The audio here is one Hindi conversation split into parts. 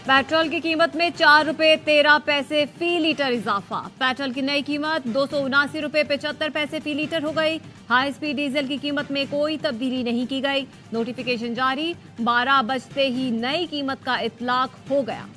पेट्रोल की कीमत में 4 रुपए 13 पैसे फी लीटर इजाफा। पेट्रोल की नई कीमत 279 रुपए 75 पैसे फी लीटर हो गई। हाई स्पीड डीजल की कीमत में कोई तब्दीली नहीं की गई। नोटिफिकेशन जारी, 12 बजते ही नई कीमत का इतलाक हो गया।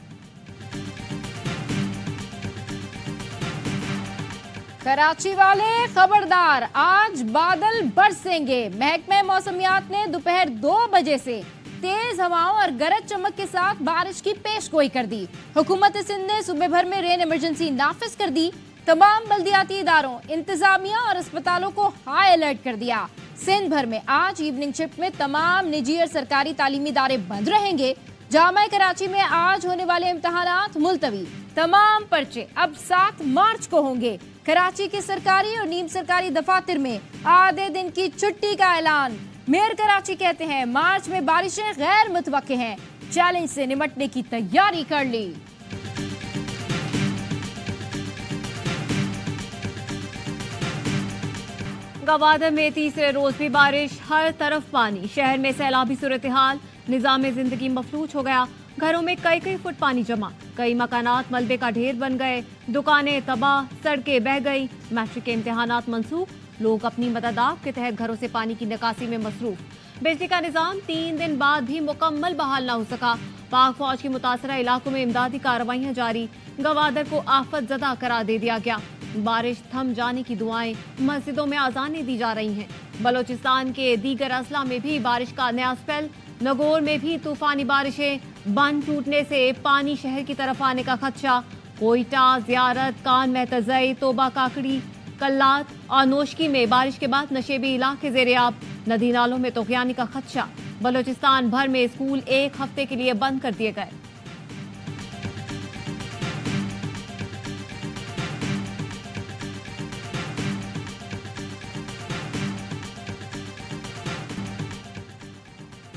कराची वाले खबरदार, आज बादल बरसेंगे। महकमे मौसमियात ने दोपहर 2 बजे से तेज हवाओं और गरज चमक के साथ बारिश की पेशगोई कर दी। हुकूमत सिंध ने सुबह भर में रेन इमरजेंसी नाफिज कर दी। तमाम बल्दियाती इदारों, इंतजामिया और अस्पतालों को हाई अलर्ट कर दिया। सिंध भर में आज इवनिंग शिफ्ट में तमाम निजी और सरकारी तालीमी इदारे बंद रहेंगे। जामा कराची में आज होने वाले इम्तहानात मुलतवी। तमाम पर्चे अब 7 मार्च को होंगे। कराची के सरकारी और नीम सरकारी दफातर में आधे दिन की छुट्टी का ऐलान। मेयर कराची कहते हैं मार्च में बारिशें गैर मुतवक्के हैं, चैलेंज से निपटने की तैयारी कर ली। गवादर में तीसरे रोज भी बारिश, हर तरफ पानी। शहर में सैलाबी सूरत हाल, निजाम जिंदगी मफलूज हो गया। घरों में कई फुट पानी जमा, कई मकानात मलबे का ढेर बन गए। दुकानें तबाह, सड़कें बह गई। मैट्रिक के इम्तिहानात मनसूख, लोग अपनी मददाब के तहत घरों से पानी की निकासी में मसरूफ। बिजली का निजाम 3 दिन बाद भी मुकम्मल बहाल न हो सका। पाक फौज की मुतासरा इलाकों में इमदादी कार्रवाइयां जारी। गवादर को आफत ज़दा करार दे दिया गया। बारिश थम जाने की दुआएं, मस्जिदों में आजानें दी जा रही हैं। बलोचिस्तान के दीगर अजला में भी बारिश का नया स्पेल। नगौर में भी तूफानी बारिशें, बंद टूटने से पानी शहर की तरफ आने का खदशा। कोयटा, जियारत, कान महतजई, तोबा काकड़ी, कल्लात और नोशकी में बारिश के बाद नशेबी इलाके ज़ेरे-आब। नदी नालों में तोग़यानी का खदशा। बलोचिस्तान भर में स्कूल 1 हफ्ते के लिए बंद कर दिए गए।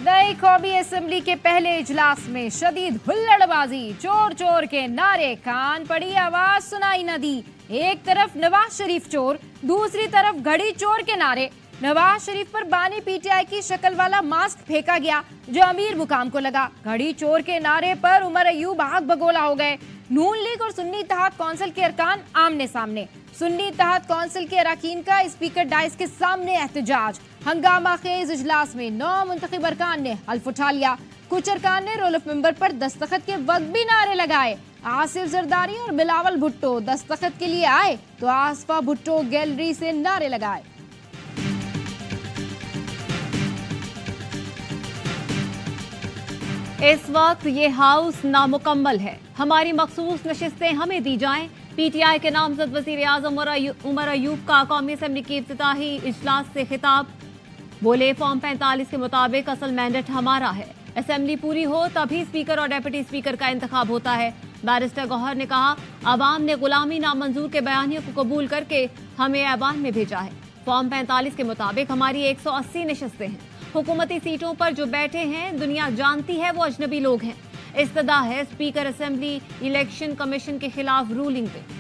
नई कौमी असेंबली के पहले इजलास में शदीद हुल्लड़बाजी, चोर चोर के नारे, कान पड़ी आवाज सुनाई न दी। एक तरफ नवाज शरीफ चोर, दूसरी तरफ घड़ी चोर के नारे। नवाज शरीफ पर बानी पीटीआई की शक्ल वाला मास्क फेंका गया जो अमीर मुकाम को लगा। घड़ी चोर के नारे पर उमर अयूब आग बगोला हो गए। नून लीग और सुन्नी इत्तेहाद कौंसिल के अरकान आमने सामने। सुन्नी इत्तेहाद कौंसिल के अरकान का स्पीकर डाइस के सामने एहतजाज। हंगामा खेज इजलास में 9 मुंतखब अरकान ने हल्फ उठा लिया। कुछ अरकान ने रोल ऑफ मेंबर पर दस्तखत के वक्त भी नारे लगाए। आसिफ जरदारी और बिलावल भुट्टो दस्तखत के लिए आए तो आसफा भुट्टो गैलरी से नारे लगाए। इस वक्त ये हाउस नामुकम्मल है, हमारी मखसूस नशिस्तें हमें दी जाएं। पीटीआई के नामजद वज़ीर आज़म उमर अयूब का कौमी असेंबली की इफ्तिताही इजलास से खिताब। बोले, फॉर्म 45 के मुताबिक असल मैंडेट हमारा है। असेंबली पूरी हो तभी स्पीकर और डेप्यूटी स्पीकर का इंतखाब होता है। बैरिस्टर गौहर ने कहा, अवाम ने गुलामी नामंजूर के बयानियों को कबूल करके हमें ऐवान में भेजा है। फॉर्म 45 के मुताबिक हमारी 180 नशिस्तें हैं। हुकूमती सीटों पर जो बैठे हैं दुनिया जानती है वो अजनबी लोग हैं। इस्तदा है स्पीकर असेंबली इलेक्शन कमीशन के खिलाफ रूलिंग पे।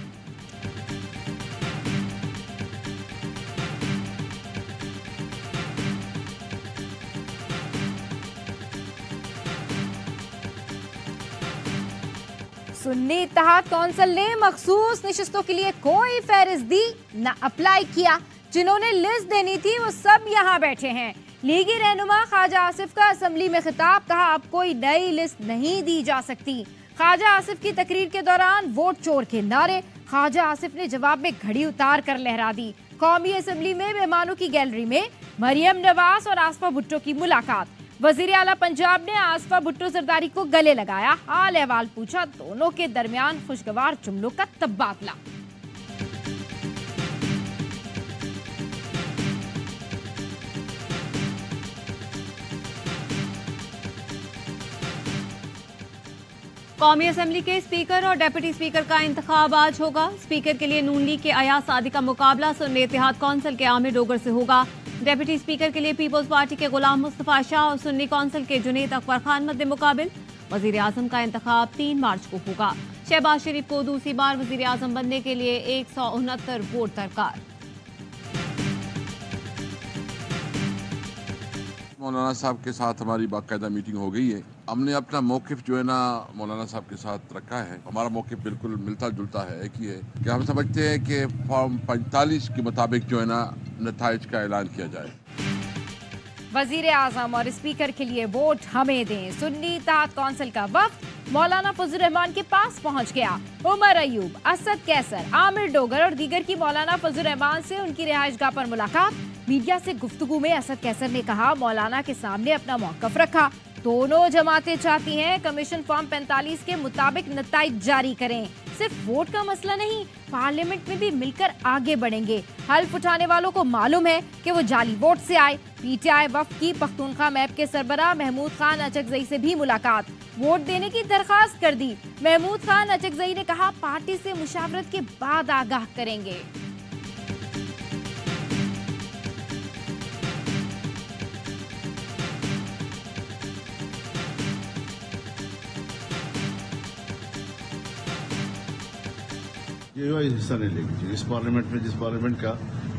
सुन्नी इत्तेहाद कौंसिल ने मखसूस नशिस्तों के लिए कोई फहरिस्त दी न अप्लाई किया। जिन्होंने लिस्ट देनी थी वो सब यहाँ बैठे हैं। लीगी रहनुमा ख्वाजा आसिफ का असेंबली में खिताब, कहा अब कोई नई लिस्ट नहीं दी जा सकती। ख्वाजा आसिफ की तकरीर के दौरान वोट चोर के नारे। ख्वाजा आसिफ ने जवाब में घड़ी उतार कर लहरा दी। कौमी असेंबली में मेहमानों की गैलरी में मरियम नवाज और आसफा भुट्टो की मुलाकात। वजीर आला पंजाब ने आसफा भुट्टो जरदारी को गले लगाया, हाल अहवाल पूछा। दोनों के दरमियान खुशगवार जुमलों का तबादला। कौमी असेंबली के स्पीकर और डेप्यूटी स्पीकर का इंतखाब आज होगा। स्पीकर के लिए नून लीग के अयाज सादी का मुकाबला सुन्नी इत्तेहाद कौंसिल के आमिर डोगर से होगा। डेप्यूटी स्पीकर के लिए पीपल्स पार्टी के गुलाम मुस्तफा शाह और सुन्नी कौंसिल के जुनेद अकबर खान मद्दे मुकाबिल। वजीर आजम का इंतखाब 3 मार्च को होगा। शहबाज शरीफ को दूसरी बार वजीर आजम बनने के लिए 169 वोट दरकार। मौलाना साहब के साथ हमारी बाकायदा मीटिंग हो गई है। हमने अपना मौक़िफ़ जो है ना मौलाना साहब के साथ रखा है। हमारा मौक़िफ़ बिल्कुल मिलता जुलता है, एक ही है कि हम समझते हैं कि फॉर्म 45 के मुताबिक जो है ना नताइज का ऐलान किया जाए। वजीर आजम और स्पीकर के लिए वोट हमें दें। सुन्नी इत्तेहाद कौंसिल का वफ्द मौलाना फजल रहमान के पास पहुंच गया। उमर अयूब, असद कैसर, आमिर डोगर और दीगर की मौलाना फजल रहमान से उनकी रिहाइशगाह पर मुलाकात। मीडिया से गुफ्तगू में असद कैसर ने कहा, मौलाना के सामने अपना मौकफ रखा। दोनों जमातें चाहती हैं कमीशन फॉर्म 45 के मुताबिक नताइज जारी करें। सिर्फ वोट का मसला नहीं, पार्लियामेंट में भी मिलकर आगे बढ़ेंगे। हल्फ उठाने वालों को मालूम है कि वो जाली वोट से आए। पीटीआई वफ्द की पख्तूनख्वा मैप के सरबराह महमूद खान अचकजई से भी मुलाकात, वोट देने की दरखास्त कर दी। महमूद खान अचकजई ने कहा, पार्टी से मुशावरत के बाद आगाह करेंगे। ये हिस्सा नहीं लेगी इस पार्लियामेंट में, जिस पार्लियामेंट का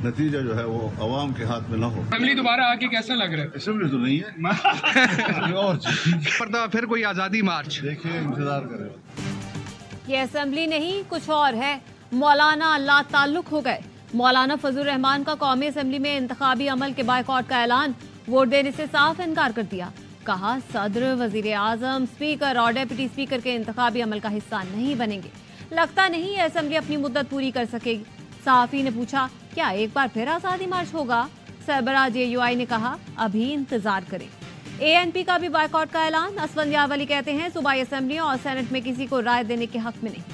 नतीजा जो है वो अवाम के हाथ में ना हो। असेंबली दोबारा आके कैसा लग रहा है? असेंबली तो नहीं है और पर फिर कोई आजादी मार्च देखिए, इंतजार करें। ये असेंबली नहीं कुछ और है। मौलाना ला ताल्लुक हो गए। मौलाना फजल रहमान का कौमी असेंबली में इंतखाबी अमल के बायकॉट का ऐलान, वोट देने से साफ इनकार कर दिया। कहा, सदर, वजीर आजम, स्पीकर और डिप्टी स्पीकर के इंतखाबी अमल का हिस्सा नहीं बनेंगे। लगता नहीं है असेंबली अपनी मुद्दत पूरी कर सकेगी। सहाफी ने पूछा, क्या एक बार फिर आजादी मार्च होगा? सरबराह JUI ने कहा, अभी इंतजार करें। ANP का भी बायकॉट का ऐलान। असफंद यावली कहते हैं, सूबाई असेंबली और सेनेट में किसी को राय देने के हक में नहीं।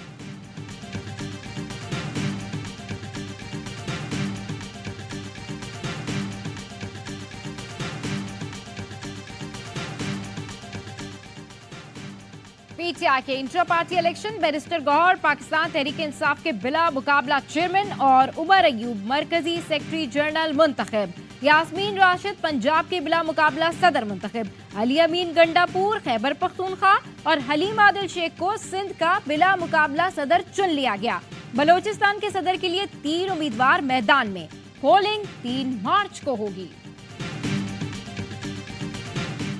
पीटीआई के intra party election, barrister Gohar Pakistan Tehreek Insaf के बिला मुकाबला चेयरमैन और उमर अयूब मरकजी सेक्रेटरी जनरल मुंतखब। यास्मीन राशिद पंजाब के बिला मुकाबला सदर मुंतखब। अली अमीन गंडापुर खैबर पख्तूनख्वा और हलीम आदिल शेख को सिंध का बिला मुकाबला सदर चुन लिया गया। बलोचिस्तान के सदर के लिए 3 उम्मीदवार मैदान में। पोलिंग 3 मार्च को होगी।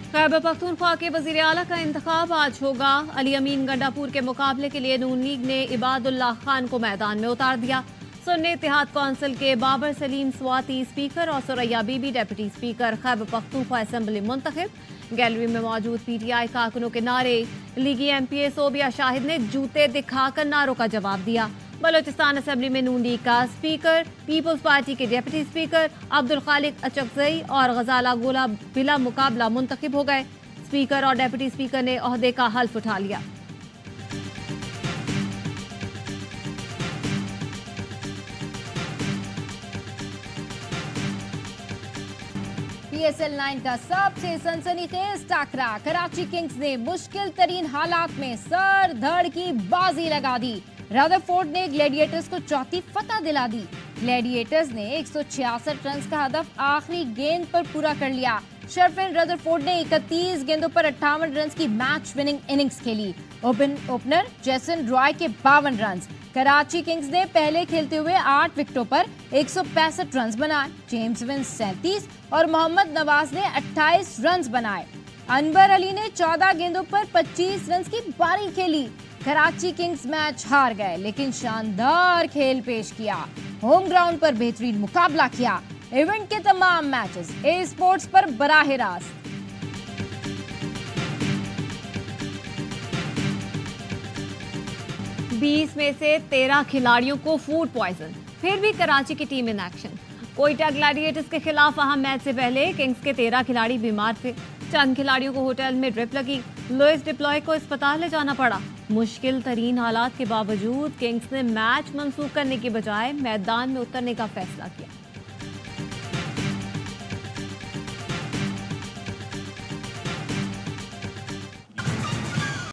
खैबर पख्तूनख्वा के वजीर आला का इंतखाब आज होगा। अली अमीन गंडापुर के मुकाबले के लिए नून लीग ने इबादुल्लाह खान को मैदान में उतार दिया। सुन्नी इत्तेहाद कौंसिल के बाबर सलीम स्वाति स्पीकर और Suraiya Bibi deputy speaker Khyber Pakhtunkhwa assembly मुंतखब। गैलरी में मौजूद PTI कारकुनों के नारे, लीगी MPA सोबिया शाहिद ने जूते दिखाकर नारों का जवाब दिया। बलोचिस्तान असेंबली में नून लीग का स्पीकर, पीपल्स पार्टी के डिप्टी स्पीकर अब्दुल खालिक अचकजई और गजाला गोला बिला मुकाबला मुंतखब हो गए। स्पीकर और डिप्टी स्पीकर ने ओहदे का हल्फ उठा लिया। PSL 9 का सबसे सनसनीखेज टाकरा, कराची किंग्स ने मुश्किल तरीन हालात में सर धड़ की बाजी लगा दी। रदरफोर्ड ने ग्लैडिएटर्स को चौथी फतह दिला दी। ग्लैडिएटर्स ने 166 रन का हदफ आखिरी गेंद पर पूरा कर लिया। शर्फिन रदरफोर्ड ने 31 गेंदों पर 58 रन की मैच विनिंग इनिंग्स खेली। ओपनर जेसन रॉय के 52 रन। कराची किंग्स ने पहले खेलते हुए 8 विकेटों पर 165 रन बनाए। जेम्स विंस 37 और मोहम्मद नवाज ने 28 रन बनाए। अनवर अली ने 14 गेंदों पर 25 रन की पारी खेली। कराची किंग्स मैच हार गए, लेकिन शानदार खेल पेश किया। होम ग्राउंड पर बेहतरीन मुकाबला किया। इवेंट के तमाम मैचेस ए स्पोर्ट्स पर बराह रास्त। बीस में से 13 खिलाड़ियों को फूड पॉइजन, फिर भी कराची की team in action. Quetta Gladiators के खिलाफ अहम मैच से पहले किंग्स के 13 खिलाड़ी बीमार थे। चंद खिलाड़ियों को होटल में ड्रिप लगी। लुइस डिप्लॉय को अस्पताल ले जाना पड़ा। मुश्किल तरीन हालात के बावजूद किंग्स ने मैच मंसूख करने की बजाय मैदान में उतरने का फैसला किया।